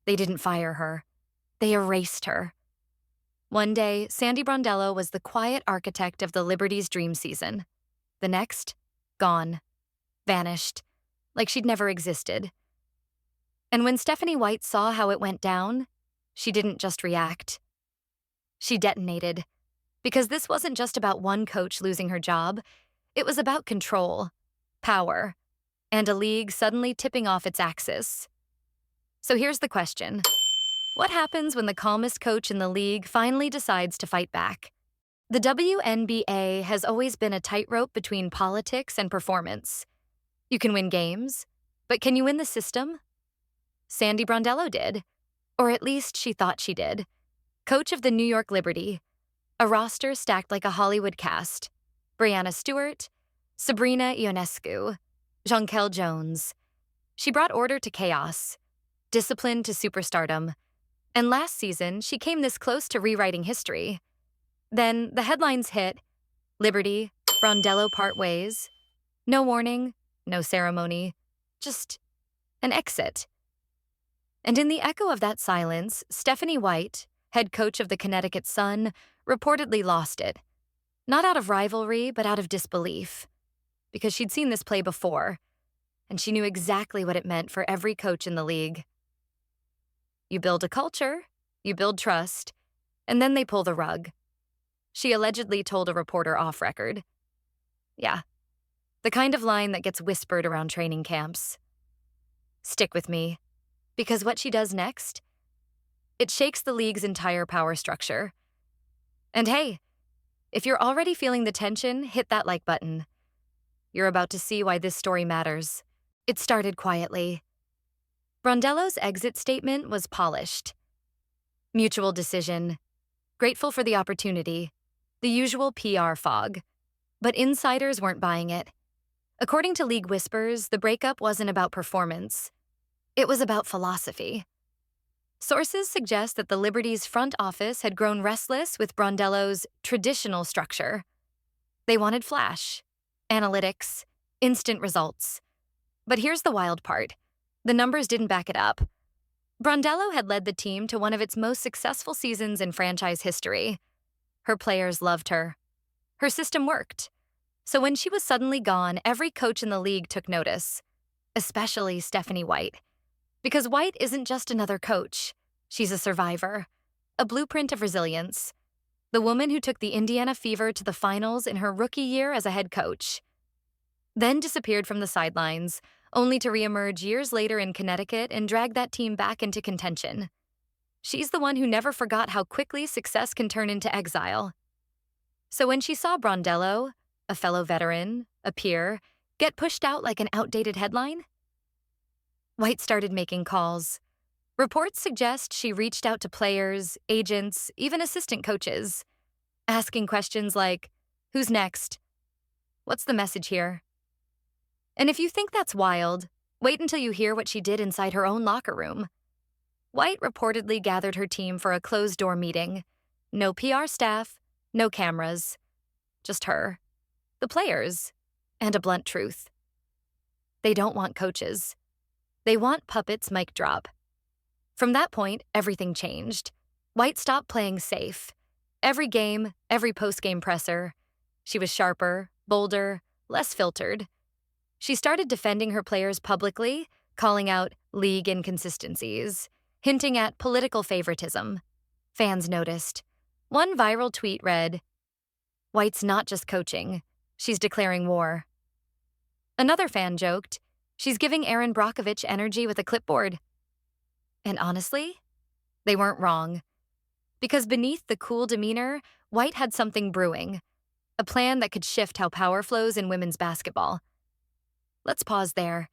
They didn't fire her. They erased her. One day, Sandy Brondello was the quiet architect of the Liberty's dream season. The next, gone, vanished, like she'd never existed. And when Stephanie White saw how it went down, she didn't just react. She detonated. Because this wasn't just about one coach losing her job, it was about control, power, and a league suddenly tipping off its axis. So here's the question. What happens when the calmest coach in the league finally decides to fight back? The WNBA has always been a tightrope between politics and performance. You can win games, but can you win the system? Sandy Brondello did, or at least she thought she did. Coach of the New York Liberty, a roster stacked like a Hollywood cast. Brianna Stewart, Sabrina Ionescu, Jonquel Jones. She brought order to chaos, discipline to superstardom, and last season she came this close to rewriting history. Then the headlines hit: Liberty, Brondello part ways. No warning, no ceremony, just an exit. And in the echo of that silence, Stephanie White, head coach of the Connecticut Sun, reportedly lost it. Not out of rivalry, but out of disbelief. Because she'd seen this play before, and she knew exactly what it meant for every coach in the league. You build a culture, you build trust, and then they pull the rug. She allegedly told a reporter off record. Yeah, the kind of line that gets whispered around training camps. Stick with me, because what she does next, it shakes the league's entire power structure. And hey, if you're already feeling the tension, hit that like button. You're about to see why this story matters. It started quietly. Brondello's exit statement was polished. Mutual decision. Grateful for the opportunity. The usual PR fog. But insiders weren't buying it. According to league whispers, the breakup wasn't about performance. It was about philosophy. Sources suggest that the Liberty's front office had grown restless with Brondello's traditional structure. They wanted flash, analytics, instant results. But here's the wild part. The numbers didn't back it up. Brondello had led the team to one of its most successful seasons in franchise history. Her players loved her. Her system worked. So when she was suddenly gone, every coach in the league took notice, especially Stephanie White. Because White isn't just another coach. She's a survivor, a blueprint of resilience. The woman who took the Indiana Fever to the finals in her rookie year as a head coach. Then disappeared from the sidelines, only to reemerge years later in Connecticut and drag that team back into contention. She's the one who never forgot how quickly success can turn into exile. So when she saw Brondello, a fellow veteran, a peer, get pushed out like an outdated headline, White started making calls. Reports suggest she reached out to players, agents, even assistant coaches, asking questions like, who's next? What's the message here? And if you think that's wild, wait until you hear what she did inside her own locker room. White reportedly gathered her team for a closed-door meeting. No PR staff, no cameras. Just her, the players, and a blunt truth. They don't want coaches. They want puppets mic drop. From that point, everything changed. White stopped playing safe. Every game, every post-game presser. She was sharper, bolder, less filtered. She started defending her players publicly, calling out league inconsistencies, hinting at political favoritism. Fans noticed. One viral tweet read, "White's not just coaching, she's declaring war." Another fan joked, "She's giving Aaron Brockovich energy with a clipboard." And honestly, they weren't wrong. Because beneath the cool demeanor, White had something brewing, a plan that could shift how power flows in women's basketball. Let's pause there.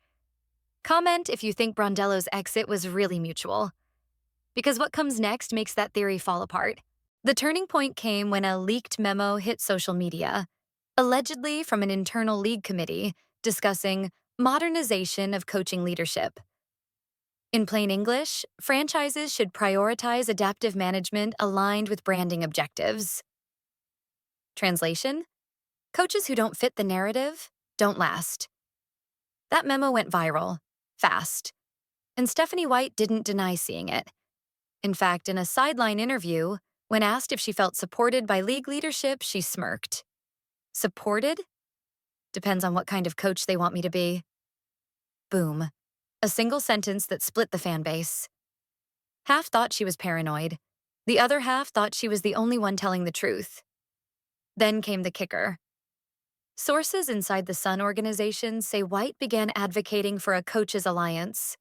Comment if you think Brondello's exit was really mutual. Because what comes next makes that theory fall apart. The turning point came when a leaked memo hit social media, allegedly from an internal league committee discussing modernization of coaching leadership. In plain English, franchises should prioritize adaptive management aligned with branding objectives. Translation: coaches who don't fit the narrative don't last. That memo went viral, fast. And Stephanie White didn't deny seeing it. In fact, in a sideline interview, when asked if she felt supported by league leadership, she smirked. Supported? Depends on what kind of coach they want me to be. Boom. A single sentence that split the fan base. Half thought she was paranoid. The other half thought she was the only one telling the truth. Then came the kicker. Sources inside the Sun organization say White began advocating for a coaches' alliance,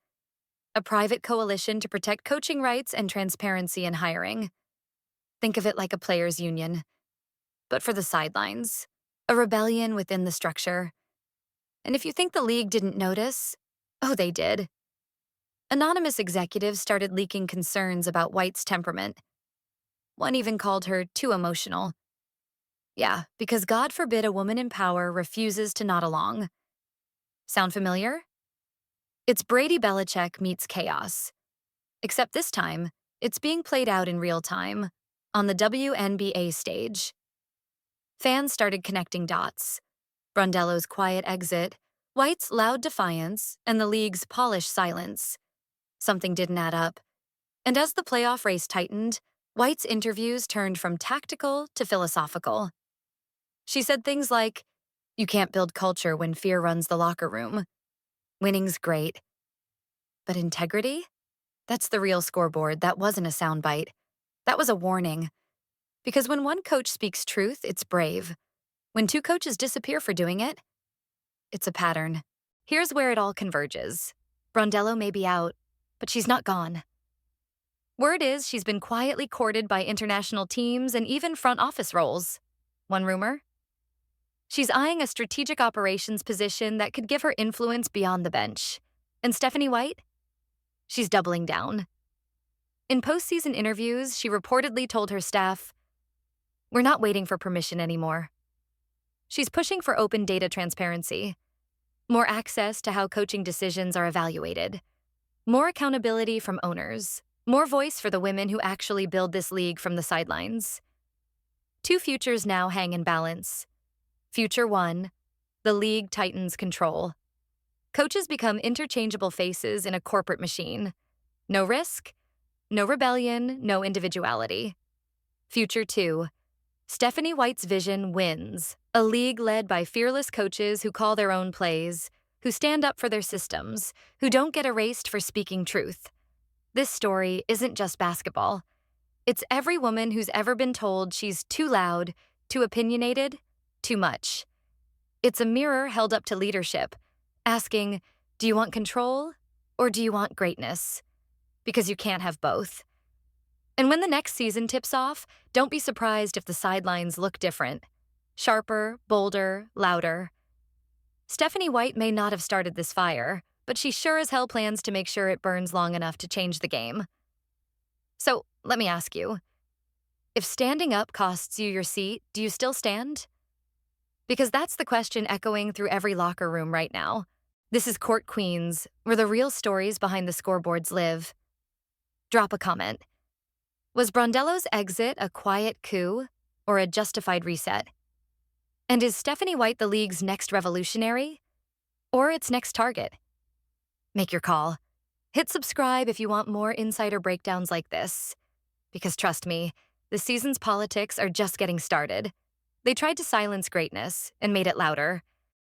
a private coalition to protect coaching rights and transparency in hiring. Think of it like a players' union, but for the sidelines, a rebellion within the structure. And if you think the league didn't notice, oh, they did. Anonymous executives started leaking concerns about White's temperament. One even called her too emotional. Yeah, because God forbid a woman in power refuses to nod along. Sound familiar? It's Brady Belichick meets chaos. Except this time, it's being played out in real time, on the WNBA stage. Fans started connecting dots. Brondello's quiet exit, White's loud defiance, and the league's polished silence. Something didn't add up. And as the playoff race tightened, White's interviews turned from tactical to philosophical. She said things like, "You can't build culture when fear runs the locker room. Winning's great. But integrity? That's the real scoreboard. That wasn't a soundbite. That was a warning. Because when one coach speaks truth, it's brave. When two coaches disappear for doing it, it's a pattern. Here's where it all converges. Brondello may be out, but she's not gone. Word is she's been quietly courted by international teams and even front office roles. One rumor? She's eyeing a strategic operations position that could give her influence beyond the bench. And Stephanie White? She's doubling down. In postseason interviews, she reportedly told her staff, "We're not waiting for permission anymore." She's pushing for open data transparency, more access to how coaching decisions are evaluated, more accountability from owners, more voice for the women who actually build this league from the sidelines. Two futures now hang in balance. Future one, the league tightens control. Coaches become interchangeable faces in a corporate machine. No risk, no rebellion, no individuality. Future two, Stephanie White's vision wins. A league led by fearless coaches who call their own plays, who stand up for their systems, who don't get erased for speaking truth. This story isn't just basketball. It's every woman who's ever been told she's too loud, too opinionated, too much. It's a mirror held up to leadership, asking, do you want control or do you want greatness? Because you can't have both. And when the next season tips off, don't be surprised if the sidelines look different. Sharper, bolder, louder. Stephanie White may not have started this fire, but she sure as hell plans to make sure it burns long enough to change the game. So, let me ask you, if standing up costs you your seat, do you still stand? Because that's the question echoing through every locker room right now. This is Court Queens, where the real stories behind the scoreboards live. Drop a comment. Was Brondello's exit a quiet coup or a justified reset? And is Stephanie White the league's next revolutionary or its next target? Make your call. Hit subscribe if you want more insider breakdowns like this. Because trust me, the season's politics are just getting started. They tried to silence greatness and made it louder.